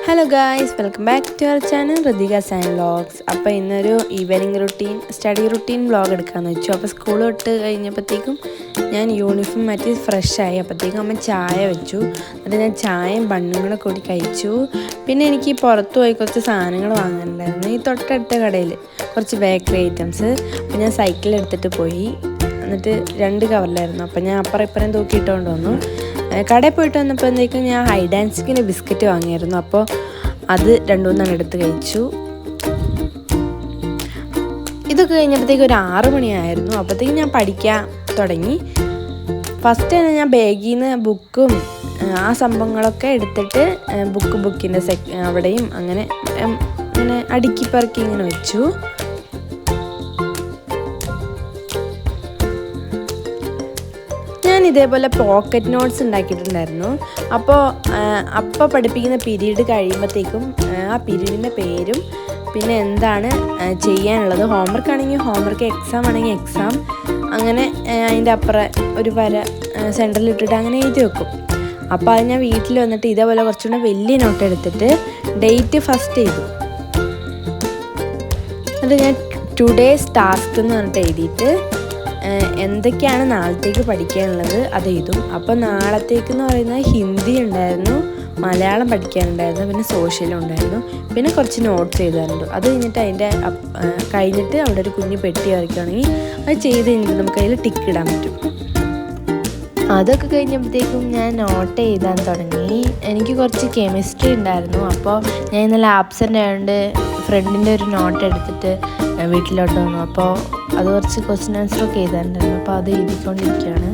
Hello guys, welcome back to our channel Rithika സൈൻ vlogs. അപ്പോൾ ഇന്നൊരു ഈവനിങ് സ്റ്റഡി റുട്ടീൻ വ്ളോഗ് എടുക്കാമെന്ന് വെച്ചു. അപ്പോൾ സ്കൂൾ വിട്ട് കഴിഞ്ഞപ്പോഴത്തേക്കും ഞാൻ യൂണിഫോം മാറ്റി ഫ്രഷായി. അപ്പോഴത്തേക്കും അമ്മ ചായ വെച്ചു. എന്നിട്ട് ഞാൻ ചായയും ബണ്ണും കൂടെ കൂടി കഴിച്ചു. പിന്നെ എനിക്ക് പുറത്ത് പോയി കുറച്ച് സാധനങ്ങൾ വാങ്ങാനുണ്ടായിരുന്നു. ഈ തൊട്ടടുത്ത കടയിൽ കുറച്ച് ബേക്കറി ഐറ്റംസ്. അപ്പോൾ ഞാൻ സൈക്കിൾ എടുത്തിട്ട് പോയി. എന്നിട്ട് 2 കവറിലായിരുന്നു. അപ്പോൾ ഞാൻ അപ്പുറം ഇപ്പുറം തൂക്കിയിട്ടുകൊണ്ട് വന്നു. കടയിൽ പോയിട്ട് വന്നപ്പോഴത്തേക്കും ഞാൻ ഹൈഡ് ആൻഡ് സീക്കിൻ്റെ ബിസ്ക്കറ്റ് വാങ്ങിയായിരുന്നു. അപ്പോൾ അത് 2-3 എടുത്ത് കഴിച്ചു. ഇതൊക്കെ കഴിഞ്ഞപ്പോഴത്തേക്കും ഒരു 6 മണിയായിരുന്നു. അപ്പോഴത്തേക്കും ഞാൻ പഠിക്കാൻ തുടങ്ങി. ഫസ്റ്റ് തന്നെ ഞാൻ ബാഗിൽ നിന്ന് ബുക്കും ആ സംഭവങ്ങളൊക്കെ എടുത്തിട്ട് ബുക്കിൻ്റെ അവിടെയും അങ്ങനെ അടുക്കി പറക്കി ഇങ്ങനെ വെച്ചു. ഞാൻ ഇതേപോലെ പോക്കറ്റ് നോട്ട്സ് ഉണ്ടാക്കിയിട്ടുണ്ടായിരുന്നു. അപ്പോൾ പഠിപ്പിക്കുന്ന പീരീഡ് കഴിയുമ്പോഴത്തേക്കും ആ പീരീഡിൻ്റെ പേരും പിന്നെ എന്താണ് ചെയ്യാനുള്ളത്, ഹോംവർക്ക് ആണെങ്കിൽ ഹോംവർക്ക്, എക്സാം ആണെങ്കിൽ എക്സാം, അങ്ങനെ അതിൻ്റെ അപ്പുറം ഒരു വര സെൻറ്ററിലിട്ടിട്ട് അങ്ങനെ എഴുതി വെക്കും. അപ്പോൾ അത് ഞാൻ വീട്ടിൽ വന്നിട്ട് ഇതേപോലെ കുറച്ചുകൂടെ വലിയ നോട്ട് എടുത്തിട്ട് ഡേറ്റ് ഫസ്റ്റ് ചെയ്തു. എന്നിട്ട് ഞാൻ ടുഡേയ്സ് ടാസ്ക് എന്ന് പറഞ്ഞിട്ട് എഴുതിയിട്ട് എന്തൊക്കെയാണ് നാളത്തേക്ക് പഠിക്കാനുള്ളത് അത് എഴുതും. അപ്പോൾ നാളത്തേക്കെന്ന് പറയുന്നത് ഹിന്ദി ഉണ്ടായിരുന്നു, മലയാളം പഠിക്കാനുണ്ടായിരുന്നു, പിന്നെ സോഷ്യലും ഉണ്ടായിരുന്നു, പിന്നെ കുറച്ച് നോട്ട്സ് എഴുതാറുണ്ട്. അത് കഴിഞ്ഞിട്ട് അവിടെ ഒരു കുഞ്ഞ് പെട്ടി വരയ്ക്കുകയാണെങ്കിൽ അത് ചെയ്ത് കഴിഞ്ഞിട്ട് നമുക്ക് അതിൽ ടിക്ക് ഇടാൻ പറ്റും. അതൊക്കെ കഴിഞ്ഞപ്പോഴത്തേക്കും ഞാൻ നോട്ട് എഴുതാൻ തുടങ്ങി. എനിക്ക് കുറച്ച് കെമിസ്ട്രി ഉണ്ടായിരുന്നു. അപ്പോൾ ഞാൻ ഇന്നലെ ആബ്സെൻ്റ് ആയതുകൊണ്ട് ഫ്രണ്ടിൻ്റെ ഒരു നോട്ട് എടുത്തിട്ട് വീട്ടിലോട്ട് വന്നു. അപ്പോൾ അത് കുറച്ച് ക്വസ്റ്റ്യൻ ആൻസറൊക്കെ എഴുതാനുണ്ടായിരുന്നു. അപ്പോൾ അത് എഴുതിക്കൊണ്ടിരിക്കുകയാണ്.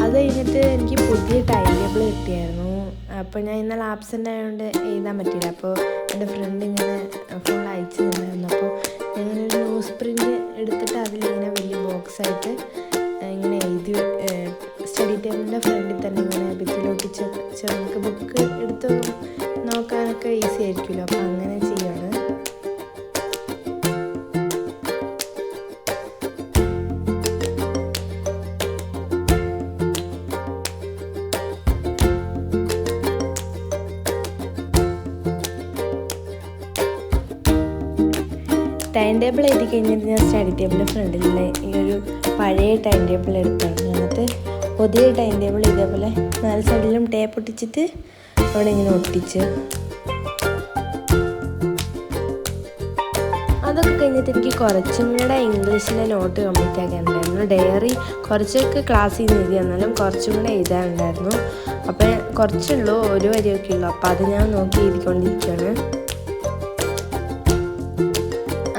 അത് കഴിഞ്ഞിട്ട് എനിക്ക് പുതിയ ടൈം ടേബിൾ കിട്ടിയായിരുന്നു. അപ്പോൾ ഞാൻ ഇന്നലെ ആബ്സെൻ്റ് ആയതുകൊണ്ട് എഴുതാൻ പറ്റിയില്ല. അപ്പോൾ എൻ്റെ ഫ്രണ്ട് ഇങ്ങനെ ഫുൾ അയച്ചു തന്നായിരുന്നു. അപ്പോൾ ഞാനൊരു ന്യൂസ് പ്രിൻ്റ് എടുത്തിട്ട് അതിലിങ്ങനെ വലിയ ബോക്സായിട്ട് ഇങ്ങനെ എഴുതി സ്റ്റഡി ടേബിളിൻ്റെ ഫ്രണ്ടിൽ തന്നെ ഇങ്ങനെ ഭിത്തിയിലൊട്ടിച്ച് നമുക്ക് ബുക്ക് എടുത്ത് നോക്കാനൊക്കെ ഈസി ആയിരിക്കുമല്ലോ. അപ്പോൾ അങ്ങനെ ചെയ്യാണ്. ടൈം ടേബിൾ എഴുതി കഴിഞ്ഞിട്ട് ഞാൻ സ്റ്റഡി ടേബിളിൻ്റെ ഫ്രണ്ടിലുള്ള ഈ ഒരു പഴയ ടൈം ടേബിൾ എടുത്താണ്. എന്നിട്ട് പുതിയ ടൈം ടേബിൾ ഇതേപോലെ 4 സൈഡിലും ടേപ്പ് ഒട്ടിച്ചിട്ട് അവിടെ ഇങ്ങനെ ഒട്ടിച്ച് അതൊക്കെ കഴിഞ്ഞിട്ട് എനിക്ക് കുറച്ചും കൂടെ ഇംഗ്ലീഷിലെ നോട്ട് കംപ്ലീറ്റ് ആക്കാനുണ്ടായിരുന്നു. ഡയറി കുറച്ചൊക്കെ ക്ലാസ്സിൽ നിന്ന് എഴുതി, എന്നാലും കുറച്ചും കൂടെ എഴുതാനുണ്ടായിരുന്നു. അപ്പോൾ കുറച്ചുള്ളൂ, 1 വരെയൊക്കെ ഉള്ളൂ. അപ്പോൾ അത് ഞാൻ നോക്കി എഴുതിക്കൊണ്ടിരിക്കുകയാണ്.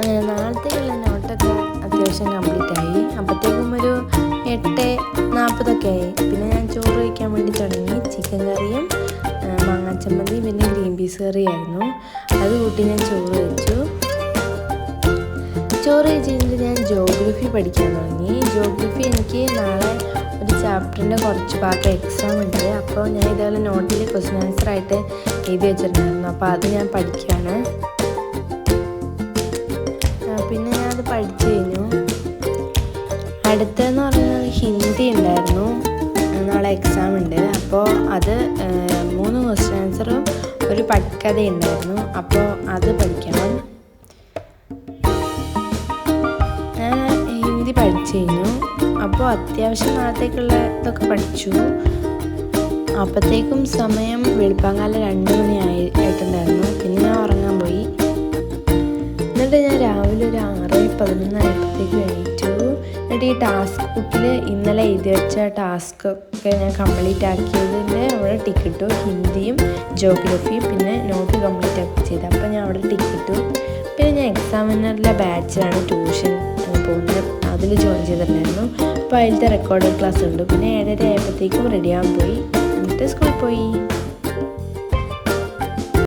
അങ്ങനെ നാളത്തേക്കുള്ള നോട്ടൊക്കെ അത്യാവശ്യം കംപ്ലീറ്റ് ആയി. അപ്പോഴത്തേക്കും ഒരു 8:40 ആയി. പിന്നെ ഞാൻ ചോറ് കഴിക്കാൻ വേണ്ടി തുടങ്ങി. ചിക്കൻ കറിയും മാങ്ങാച്ചമ്മന്തി പിന്നെ ഗ്രീൻ പീസ് കറിയായിരുന്നു. അത് കൂട്ടി ഞാൻ ചോറ് കഴിച്ചു. ചോറ് കഴിച്ചിട്ട് ഞാൻ ജോഗ്രഫി പഠിക്കാൻ തുടങ്ങി. ജോഗ്രഫി എനിക്ക് നാളെ ഒരു ചാപ്റ്ററിൻ്റെ കുറച്ച് ഭാഗം എക്സാം ഉണ്ട്. അപ്പോൾ ഞാൻ ഇതേപോലെ നോട്ടിൽ ക്വസ്റ്റ്യൻ ആൻസറായിട്ട് എഴുതി വെച്ചിട്ടുണ്ടായിരുന്നു. അപ്പോൾ അത് ഞാൻ പഠിക്കുകയാണ്. പിന്നെ ഞാനത് പഠിച്ചു കഴിഞ്ഞു. അടുത്തതെന്ന് പറയുന്നത് ഹിന്ദി ഉണ്ടായിരുന്നു. നാളെ എക്സാം ഉണ്ട്. അപ്പോൾ അത് 3 ക്വസ്റ്റ്യൻ ആൻസറും ഒരു പട്കഥ ഉണ്ടായിരുന്നു. അപ്പോൾ അത് പഠിക്കണം. ഞാൻ ഹിന്ദി പഠിച്ചു കഴിഞ്ഞു. അപ്പോൾ അത്യാവശ്യം നാളത്തേക്കുള്ള ഇതൊക്കെ പഠിച്ചു. അപ്പോഴത്തേക്കും സമയം വെളുപ്പാങ്കാലം 2 മണി ആയിട്ടുണ്ടായിരുന്നു. പിന്നെ ഞാൻ ഉറങ്ങാൻ പോയി. എന്നിട്ട് ഞാൻ രാവിലെ ഒരു 6:11 ആയപ്പോഴത്തേക്കും എണീറ്റു. മെയിനായിട്ട് ഈ ടാസ്ക് ബുക്കിൽ ഇന്നലെ എഴുതി വെച്ച ടാസ്കൊക്കെ ഞാൻ കംപ്ലീറ്റ് ആക്കിയതിൻ്റെ അവിടെ ടിക്കിട്ടു. ഹിന്ദിയും ജോഗ്രഫിയും പിന്നെ നോട്ട് കംപ്ലീറ്റ് ആക്കി ചെയ്ത്. അപ്പോൾ ഞാൻ അവിടെ ടിക്കിട്ടു. പിന്നെ ഞാൻ എക്സാമിനറിലെ ബാച്ചിലാണ് ട്യൂഷൻ പോകുന്നത്, അതിൽ ജോയിൻ ചെയ്തിട്ടുണ്ടായിരുന്നു. അപ്പോൾ അതിലത്തെ റെക്കോർഡ് ക്ലാസ് ഉണ്ട്. പിന്നെ 7:30 ആയപ്പോഴത്തേക്കും റെഡിയാകാൻ പോയി, എന്നിട്ട് സ്കൂളിൽ പോയി.